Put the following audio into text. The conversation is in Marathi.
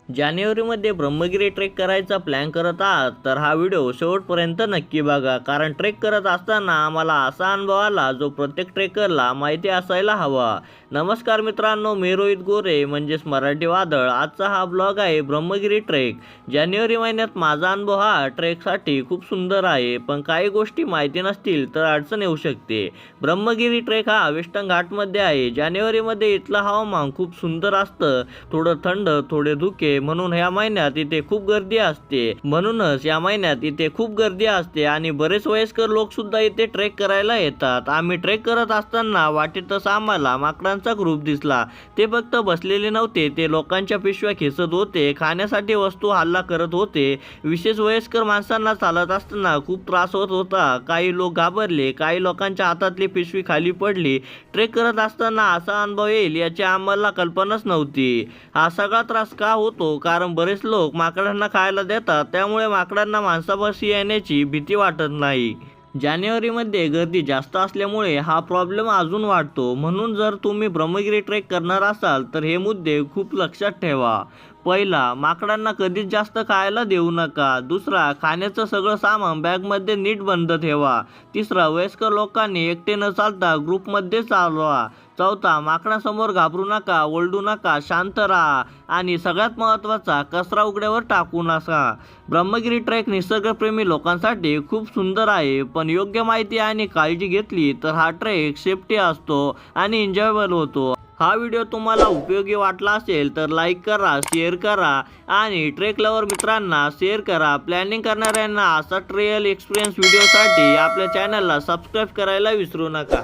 जानेवारीमध्ये ब्रह्मगिरी ट्रेक करायचा प्लॅन करत आहात तर हा व्हिडिओ शेवटपर्यंत नक्की बघा, कारण ट्रेक करत असताना आम्हाला असा अनुभव आला जो प्रत्येक ट्रेकरला माहिती असायला हवा. नमस्कार मित्रांनो, मी रोहित गोरे म्हणजेच मराठी वादळ. आजचा हा ब्लॉग आहे ब्रह्मगिरी ट्रेक. जानेवारी महिन्यात माझा अनुभव हा ट्रेकसाठी खूप सुंदर आहे, पण काही गोष्टी माहिती नसतील तर अडचण येऊ शकते. ब्रह्मगिरी ट्रेक हा वेस्टर्न घाटमध्ये आहे. जानेवारीमध्ये इथलं हवामान खूप सुंदर असतं, थोडं थंड थोडे धुके, म्हणून या महिन्यात इथे खूप गर्दी असते. म्हणूनच या महिन्यात इथे खूप गर्दी असते आणि बरेच वयस्कर लोक सुद्धा इथे ट्रेक करायला येतात. आम्ही ट्रेक करत असताना वाटेतच आम्हाला माकडांचा ग्रुप दिसला. ते फक्त बसलेले नव्हते, ते लोकांच्या पिशव्या खेचत होते, खाण्यासाठी वस्तू हल्ला करत होते. विशेष वयस्कर माणसांना चालत असताना खूप त्रास होत होता. काही लोक घाबरले, काही लोकांच्या हातातली पिशवी खाली पडली. ट्रेक करत असताना असा अनुभव येईल याची आम्हाला कल्पनाच नव्हती. हा सगळा त्रास का होतो? कारण बरेच लोक माकडांना खायला देतात, त्यामुळे माकडांना माणसापाशी येण्याची भीती वाटत नाही. जानेवारीमध्ये गर्दी जास्त असल्यामुळे हा प्रॉब्लेम अजून वाढतो. म्हणून जर तुम्ही ब्रह्मगिरी ट्रेक करणार असाल तर हे मुद्दे खूप लक्षात ठेवा. पहिला, माकडांना कधीच जास्त खायला देऊ नका. दुसरा, खाण्याचं सगळं सामान बॅगमध्ये नीट बंद ठेवा. तिसरा, वयस्कर लोकांनी एकटे न चालता ग्रुपमध्ये चालवा. चौथा, माकडांसमोर घाबरू नका, ओरडू नका, शांत राहा. आणि सगळ्यात महत्त्वाचा, कचरा उघड्यावर टाकू नका. ब्रह्मगिरी ट्रेक निसर्गप्रेमी लोकांसाठी खूप सुंदर आहे, पण योग्य माहिती आणि काळजी घेतली तर हा ट्रेक सेफ्टी असतो आणि एन्जॉयबल होतो. हा व्हिडिओ तुम्हाला उपयोगी वाटला असेल तर लाईक करा, शेअर करा आणि ट्रेक लवर मित्रांना शेअर करा. प्लॅनिंग करणाऱ्यांना असा ट्रेल एक्सपिरियन्स व्हिडिओसाठी आपल्या चॅनलला सबस्क्राईब करायला विसरू नका.